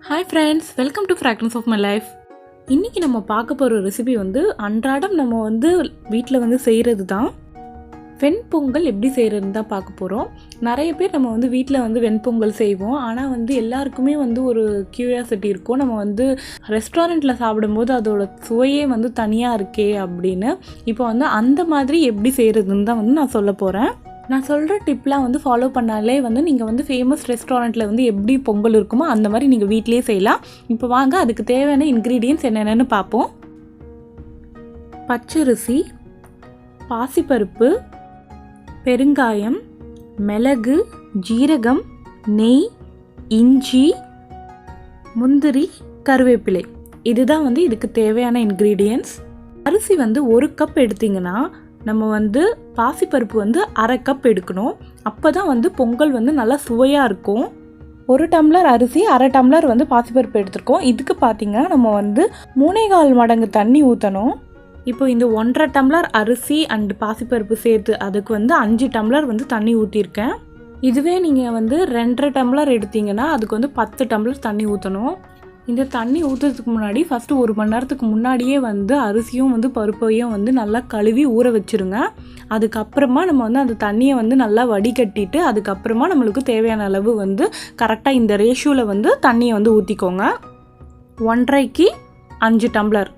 Hi friends, welcome to Fragrance of my life. இன்னைக்கு நம்ம பார்க்க போற ரெசிபி அன்றாடம் நம்ம வீட்ல செய்யிறது தான். வெண் பொங்கல் எப்படி செய்யறதுன்னு தான் பார்க்க போறோம். நிறைய பேர் நம்ம வீட்ல வெண் பொங்கல் செய்வோம். ஆனா எல்லாருக்குமே ஒரு கியூரியாசிட்டி இருக்கும். நம்ம ரெஸ்டாரண்ட்ல சாப்பிடும்போது அதோட சுவையே தனியா இருக்கே அப்படின்னு. இப்போ அந்த மாதிரி எப்படி செய்யறதுன்னு தான் நான் சொல்ல போறேன். நான் சொல்கிற டிப்லாம் ஃபாலோ பண்ணாலே நீங்கள் ஃபேமஸ் ரெஸ்டாரண்ட்டில் எப்படி பொங்கல் இருக்குமோ அந்த மாதிரி நீங்கள் வீட்டிலே செய்யலாம். இப்போ வாங்க அதுக்கு தேவையான இன்க்ரீடியன்ட்ஸ் என்னென்னு பார்ப்போம். பச்சரிசி, பாசிப்பருப்பு, பெருங்காயம், மிளகு, ஜீரகம், நெய், இஞ்சி, முந்திரி, கருவேப்பிலை, இதுதான் இதுக்கு தேவையான இன்க்ரீடியன்ட்ஸ். அரிசி 1 கப் எடுத்திங்கன்னா நம்ம பாசிப்பருப்பு 1/2 கப் எடுக்கணும். அப்போ தான் பொங்கல் நல்லா சுவையாக இருக்கும். 1 டம்ளர் அரிசி 1/2 டம்ளர் பாசிப்பருப்பு எடுத்துருக்கோம். இதுக்கு பார்த்திங்கன்னா நம்ம 3.25 மடங்கு தண்ணி ஊற்றணும். இப்போ இந்த 1.5 டம்ளர் அரிசி அண்ட் பாசிப்பருப்பு சேர்த்து அதுக்கு 5 டம்ளர் தண்ணி ஊற்றிருக்கேன். இதுவே நீங்கள் 2.5 டம்ளர் எடுத்திங்கன்னா அதுக்கு 10 டம்ளர் தண்ணி ஊற்றணும். இந்த தண்ணி ஊற்றுறதுக்கு முன்னாடி ஃபஸ்ட்டு 1 மணி நேரத்துக்கு முன்னாடியே அரிசியும் பருப்பையும் நல்லா கழுவி ஊற வச்சுருங்க. அதுக்கப்புறமா நம்ம அந்த தண்ணியை நல்லா வடிகட்டிட்டு அதுக்கப்புறமா நம்மளுக்கு தேவையான அளவு கரெக்டாக இந்த ரேஷியோவில் தண்ணியை ஊற்றிக்கோங்க. 1.5க்கு 5 டம்ளர்.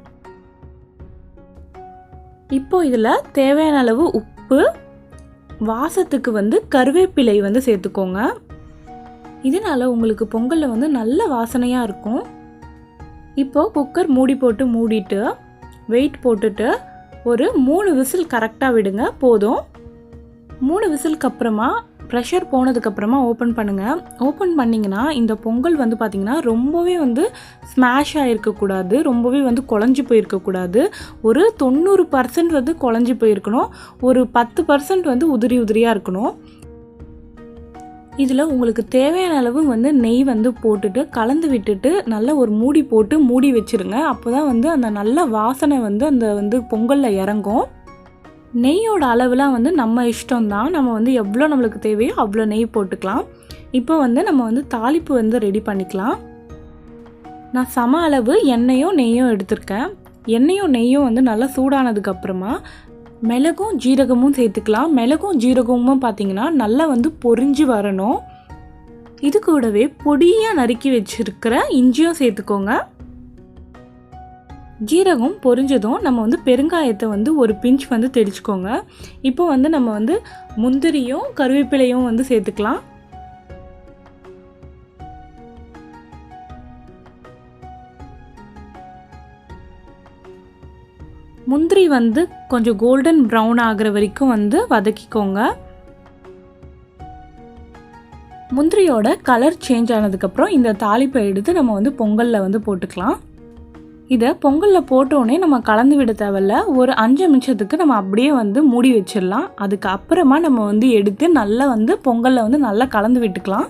இப்போ இதில் தேவையான அளவு உப்பு, வாசத்துக்கு கருவேப்பிலை சேர்த்துக்கோங்க. இதனால் உங்களுக்கு பொங்கலில் நல்ல வாசனையாக இருக்கும். இப்போது குக்கர் மூடி போட்டு மூடிட்டு வெயிட் போட்டுட்டு ஒரு 3 விசில் கரெக்டாக விடுங்க, போதும். 3 விசிலுக்கு அப்புறமா ப்ரெஷர் போனதுக்கப்புறமா ஓப்பன் பண்ணுங்கள். ஓப்பன் பண்ணிங்கன்னா இந்த பொங்கல் பார்த்திங்கன்னா ரொம்பவே ஸ்மாஷ் ஆகிருக்கக்கூடாது, ரொம்பவே குழஞ்சி போயிருக்கக்கூடாது. ஒரு 90% குழஞ்சி போயிருக்கணும். ஒரு 10% உதிரி உதிரியாக இருக்கணும். இதில் உங்களுக்கு தேவையான அளவு நெய் போட்டுட்டு கலந்து விட்டுட்டு நல்லா ஒரு மூடி போட்டு மூடி வச்சுருங்க. அப்போ தான் அந்த நல்ல வாசனை அந்த பொங்கலில் இறங்கும். நெய்யோட அளவுலாம் நம்ம இஷ்டம்தான். நம்ம எவ்வளோ நம்மளுக்கு தேவையோ அவ்வளோ நெய் போட்டுக்கலாம். இப்போ நம்ம தாளிப்பு ரெடி பண்ணிக்கலாம். நான் சம அளவு எண்ணெயும் நெய்யும் எடுத்திருக்கேன். எண்ணெயும் நெய்யும் நல்லா சூடானதுக்கப்புறமா மிளகும் ஜீரகமும் சேர்த்துக்கலாம். மிளகும் ஜீரகமும் பார்த்திங்கன்னா நல்லா பொரிஞ்சு வரணும். இது கூடவே பொடியாக நறுக்கி வச்சுருக்கிற இஞ்சியும் சேர்த்துக்கோங்க. ஜீரகம் பொரிஞ்சதும் நம்ம பெருங்காயத்தை ஒரு பிஞ்ச் தெளிச்சுக்கோங்க. இப்போ நம்ம முந்திரியும் கருவேப்பிலையும் சேர்த்துக்கலாம். முந்திரி கொஞ்சம் கோல்டன் ப்ரௌன் ஆகிற வரைக்கும் வதக்கிக்கோங்க. முந்திரியோட கலர் சேஞ்ச் ஆனதுக்கப்புறம் இந்த தாளிப்பை எடுத்து நம்ம பொங்கலில் போட்டுக்கலாம். இதை பொங்கலில் போட்டோடனே நம்ம கலந்து விட தேவையில்ல. ஒரு 5 நிமிஷத்துக்கு நம்ம அப்படியே மூடி வச்சிடலாம். அதுக்கு அப்புறமா நம்ம எடுத்து நல்லா பொங்கலில் நல்லா கலந்து விட்டுக்கலாம்.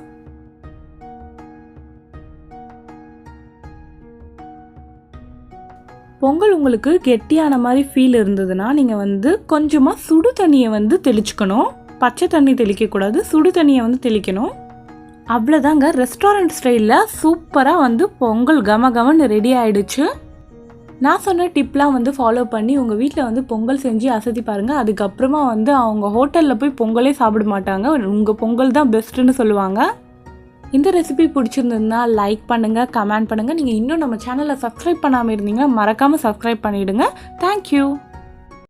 பொங்கல் உங்களுக்கு கெட்டியான மாதிரி ஃபீல் இருந்ததுன்னா நீங்கள் கொஞ்சமாக சுடு தண்ணியை தெளிச்சுக்கணும். பச்சை தண்ணி தெளிக்கக்கூடாது, சுடு தண்ணியை தெளிக்கணும். அவ்வளோதாங்க, ரெஸ்டாரண்ட் ஸ்டைலில் சூப்பராக பொங்கல் கமன்னு ரெடி ஆகிடுச்சு. நான் சொன்ன டிப்லாம் ஃபாலோ பண்ணி உங்கள் வீட்டில் பொங்கல் செஞ்சு அசத்தி பாருங்கள். அதுக்கப்புறமா அவங்க ஹோட்டலில் போய் பொங்கலே சாப்பிட மாட்டாங்க, உங்கள் பொங்கல் தான் பெஸ்ட்டுன்னு சொல்லுவாங்க. இந்த ரெசிபி பிடிச்சிருந்ததுன்னா லைக் பண்ணுங்கள், கமெண்ட் பண்ணுங்கள். நீங்கள் இன்னும் நம்ம சேனலை சப்ஸ்கிரைப் பண்ணாமல் இருந்தீங்கன்னா மறக்காமல் சப்ஸ்கிரைப் பண்ணிவிடுங்க. தேங்க்யூ.